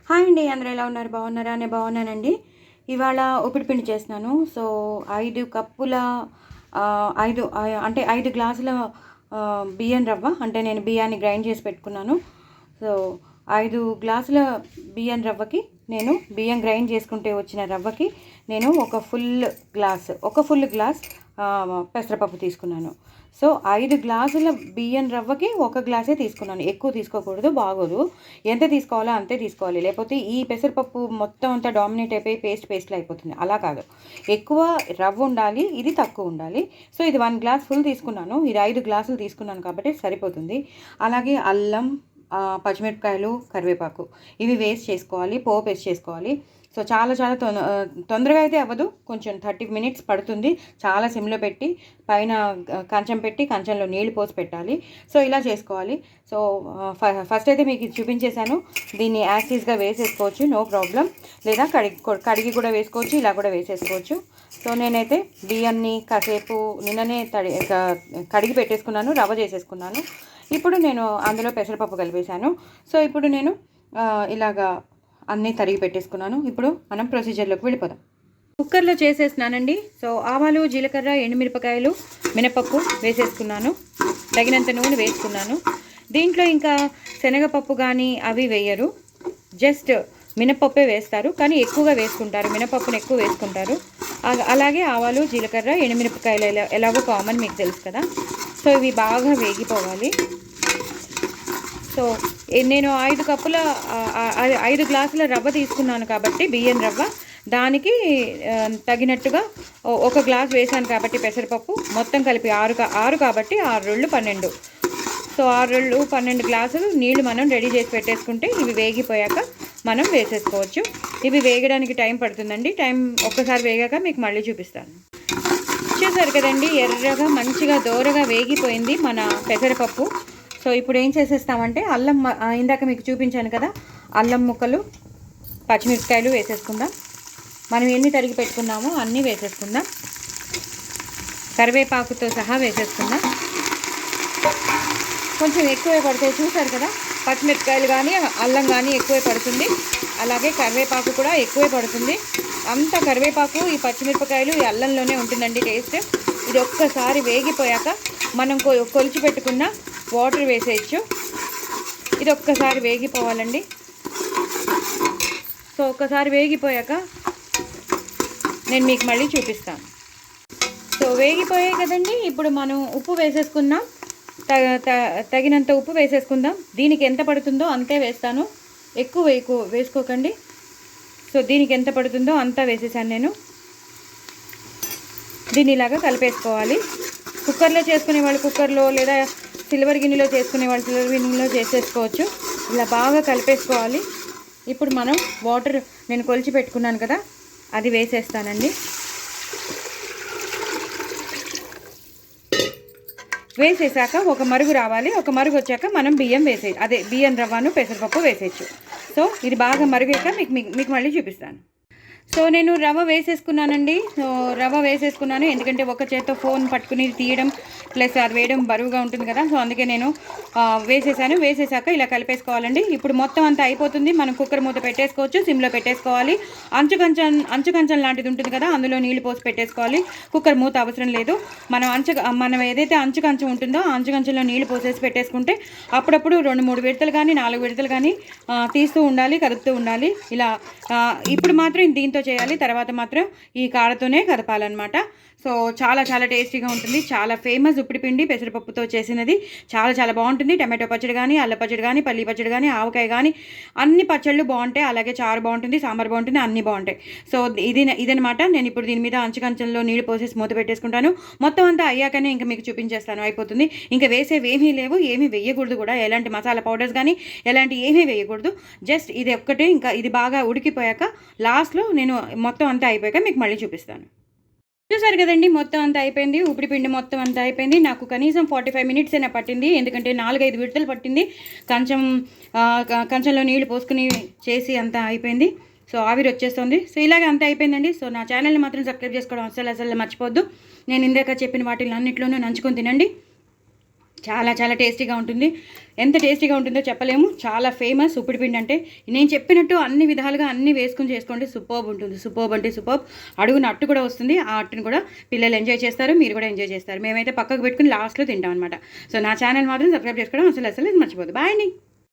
Hi అండి, అందరూ ఎలా ఉన్నారు? బాగున్నారా? నేను బాగున్నానండి. ఇవాళ ఉపిడి పిండి చేస్తున్నాను. సో 5 కప్పుల అంటే 5 గ్లాసుల బియ్యం రవ్వ, అంటే నేను బియ్యాన్ని గ్రైండ్ చేసి పెట్టుకున్నాను. సో 5 గ్లాసుల బియ్యం రవ్వకి నేను బియ్యం గ్రైండ్ చేసుకుంటే వచ్చిన రవ్వకి నేను ఒక ఫుల్ గ్లాస్ పెసరపప్పు తీసుకున్నాను. సో 5 గ్లాసుల బియ్యం రవ్వకి 1 గ్లాసే తీసుకున్నాను. ఎక్కువ తీసుకోకూడదు, బాగోదు. ఎంత తీసుకోవాలో అంతే తీసుకోవాలి, లేకపోతే ఈ పెసరపప్పు మొత్తం అంతా డామినేట్ అయిపోయి పేస్ట్లా అయిపోతుంది. అలా కాదు, ఎక్కువ రవ్వ ఉండాలి, ఇది తక్కువ ఉండాలి. సో ఇది 1 గ్లాస్ ఫుల్ తీసుకున్నాను, ఇది 5 గ్లాసులు తీసుకున్నాను కాబట్టి సరిపోతుంది. అలాగే అల్లం, పచ్చిమిరపకాయలు, కరివేపాకు ఇవి వేస్ట్ చేసుకోవాలి, పోపు వేస్ట్ చేసుకోవాలి. సో చాలా చాలా తొందరగా అయితే అవ్వదు, కొంచెం 30 మినిట్స్ పడుతుంది. చాలా సిమ్లో పెట్టి పైన కంచం పెట్టి కంచంలో నీళ్లు పోసి పెట్టాలి. సో ఇలా చేసుకోవాలి. సో ఫస్ట్ అయితే మీకు చూపించేశాను. దీన్ని యాక్సిస్గా వేసేసుకోవచ్చు, నో ప్రాబ్లం. లేదా కడిగి కూడా వేసుకోవచ్చు, ఇలా కూడా వేసేసుకోవచ్చు. సో నేనైతే బియ్యాన్ని కాసేపు నిన్ననే కడిగి పెట్టేసుకున్నాను, రవ్వ చేసేసుకున్నాను. ఇప్పుడు నేను అందులో పెసరపప్పు కలిపేశాను. సో ఇప్పుడు నేను ఇలాగా అన్నీ తరిగి పెట్టేసుకున్నాను. ఇప్పుడు మనం ప్రొసీజర్లోకి వెళ్ళిపోదాం. కుక్కర్లో చేసేస్తున్నానండి. సో ఆవాలు, జీలకర్ర, ఎండుమిరపకాయలు, మినపప్పు వేసేసుకున్నాను. తగినంత నూనె వేసుకున్నాను. దీంట్లో ఇంకా శనగపప్పు కానీ అవి వేయరు, జస్ట్ మినపప్పే వేస్తారు. కానీ ఎక్కువగా వేసుకుంటారు, మినపప్పును ఎక్కువ వేసుకుంటారు. అలాగే ఆవాలు, జీలకర్ర, ఎండుమిరపకాయలు ఎలాగో కామన్, మీకు తెలుసు కదా. సో ఇవి బాగా వేగిపోవాలి. సో నేను 5 గ్లాసుల రవ్వ తీసుకున్నాను కాబట్టి, బియ్యం రవ్వ, దానికి తగినట్టుగా 1 గ్లాస్ వేసాను కాబట్టి పెసరపప్పు మొత్తం కలిపి 6 కాబట్టి 6 రెళ్ళు 12. సో 6 రెళ్ళు 12 గ్లాసులు నీళ్లు మనం రెడీ చేసి పెట్టేసుకుంటే ఇవి వేగిపోయాక మనం వేసేసుకోవచ్చు. ఇవి వేగడానికి టైం పడుతుందండి. ఒక్కసారి వేగాక మీకు మళ్ళీ చూపిస్తాను. చూసారు కదండి, ఎర్రగా మంచిగా దోరగా వేగిపోయింది మన పెసరపప్పు. సో ఇప్పుడు ఏం చేసేస్తామంటే అల్లం, ఇందాక మీకు చూపించాను కదా, అల్లం ముక్కలు, పచ్చిమిరపకాయలు వేసేసుకుందాం. మనం ఎన్ని తరిగి పెట్టుకున్నామో అన్నీ వేసేసుకుందాం. కరివేపాకుతో సహా వేసేసుకుందాం. కొంచెం ఎక్కువే పడతాయి, చూసారు కదా. పచ్చిమిరపకాయలు కానీ అల్లం కానీ ఎక్కువే పడుతుంది, అలాగే కరివేపాకు కూడా ఎక్కువే పడుతుంది. అంత కరివేపాకు, ఈ పచ్చిమిరపకాయలు, ఈ అల్లంలోనే ఉంటుందండి టేస్ట్. ఇది ఒక్కసారి వేగిపోయాక మనం కొలిచి పెట్టుకున్న వాటర్ వేసేయచ్చు. ఇది ఒక్కసారి వేగిపోవాలండి. సో ఒక్కసారి వేగిపోయాక నేను మీకు మళ్ళీ చూపిస్తాను. సో వేగిపోయాయి కదండి. ఇప్పుడు మనం ఉప్పు వేసేసుకుందాం, తగినంత ఉప్పు వేసేసుకుందాం. దీనికి ఎంత పడుతుందో అంతే వేస్తాను, ఎక్కువ వేసుకోకండి. సో దీనికి ఎంత పడుతుందో అంతా వేసేసాను నేను. దీన్ని ఇలాగా కలిపేసుకోవాలి. కుక్కర్లో చేసుకునే వాళ్ళు కుక్కర్లో, లేదా సిల్వర్ గిన్నెలో చేసుకునే వాళ్ళు సిల్వర్ గిన్నెలో చేసేసుకోవచ్చు. ఇలా బాగా కలిపేసుకోవాలి. ఇప్పుడు మనం వాటర్ నేను కొలిచి పెట్టుకున్నాను కదా, అది వేసేస్తానండి. వేసేసాక ఒక మరుగు రావాలి. ఒక మరుగు వచ్చాక మనం బియ్యం రవ్వను పెసరపప్పు వేసేయచ్చు. సో ఇది బాగా మరుగాక మీకు మళ్ళీ చూపిస్తాను. సో నేను రవ్వ వేసేసుకున్నానండి. సో రవ్వ వేసేసుకున్నాను, ఎందుకంటే ఒక చేత్తో ఫోన్ పట్టుకుని తీయడం ప్లస్ అది వేయడం బరువుగా ఉంటుంది కదా. సో అందుకే నేను వేసేసాను. వేసేసాక ఇలా కలిపేసుకోవాలండి. ఇప్పుడు మొత్తం అంతా అయిపోతుంది. మనం కుక్కర్ మూత పెట్టేసుకోవచ్చు, సిమ్లో పెట్టేసుకోవాలి. అంచు కంచం లాంటిది ఉంటుంది కదా, అందులో నీళ్లు పోసి పెట్టేసుకోవాలి. కుక్కర్ మూత అవసరం లేదు. మనం ఏదైతే అంచు కంచం ఉంటుందో ఆ అంచు కంచంలో నీళ్లు పోసేసి పెట్టేసుకుంటే అప్పుడప్పుడు 2-3 విడతలు కానీ 4 విడతలు కానీ తీస్తూ ఉండాలి, కదుపుతూ ఉండాలి. ఇలా ఇప్పుడు మాత్రం దీంతో చేయాలి, తర్వాత మాత్రం ఈ కాడతోనే కదపాలన్నమాట. సో చాలా చాలా టేస్టీగా ఉంటుంది. చాలా ఫేమస్ ఉప్పిడి పిండి పెసరపప్పుతో చేసినది. చాలా చాలా బాగుంటుంది. టమాటో పచ్చడి కానీ, అల్ల పచ్చడి కానీ, పల్లి పచ్చడి కానీ, ఆవకాయ కానీ, అన్ని పచ్చళ్ళు బాగుంటాయి. అలాగే చారు బాగుంటుంది, సాంబార్ బాగుంటుంది, అన్నీ బాగుంటాయి. సో ఇదనమాట. నేను ఇప్పుడు దీని మీద అంచుకంచంలో నీళ్ళు పోసేసి మూత పెట్టేసుకుంటాను. మొత్తం అంతా అయ్యాకనే ఇంకా మీకు చూపించేస్తాను, అయిపోతుంది. ఇంకా వేసేవేమీ లేవు, ఏమీ వేయకూడదు కూడా. ఎలాంటి మసాలా పౌడర్స్ కానీ ఎలాంటి ఏమీ వేయకూడదు. జస్ట్ ఇది ఒక్కటే. ఇంకా ఇది బాగా ఉడికిపోయాక లాస్ట్లో నేను మొత్తం అంతా అయిపోయాక మీకు మళ్ళీ చూపిస్తాను. చూసారు కదండి, మొత్తం అంతా అయిపోయింది. ఉప్పిడి పిండి మొత్తం అంతా అయిపోయింది. నాకు కనీసం 45 మినిట్స్ అయినా పట్టింది, ఎందుకంటే 4-5 విడతలు పట్టింది. కంచంలో నీళ్లు పోసుకుని చేసి అంతా అయిపోయింది. సో ఆవిరి వచ్చేస్తుంది. సో ఇలాగే అంతా అయిపోయిందండి. సో నా ఛానల్ని మాత్రం సబ్స్క్రైబ్ చేసుకోవడం అసలు మర్చిపోద్దు. నేను ఇందాక చెప్పిన వాటిని అన్నింటిలోనూ నంచుకొని తినండి. చాలా చాలా టేస్టీగా ఉంటుంది. ఎంత టేస్టీగా ఉంటుందో చెప్పలేము. చాలా ఫేమస్ ఉప్పిడిపిండి అంటే. నేను చెప్పినట్టు అన్ని విధాలుగా అన్నీ వేసుకుని చేసుకోండి, సూపర్బ్ ఉంటుంది. సూపర్బ్ అంటే సూపర్బ్. అడుగున అట్టు కూడా వస్తుంది. ఆ అట్టుని కూడా పిల్లలు ఎంజాయ్ చేస్తారు, మీరు కూడా ఎంజాయ్ చేస్తారు. మేమైతే పక్కకు పెట్టుకుని లాస్ట్లో తింటాం అనమాట. సో నా ఛానల్ మాత్రం సబ్స్క్రైబ్ చేసుకోవడం అసలు మర్చిపోదు. బాయ్ అండి.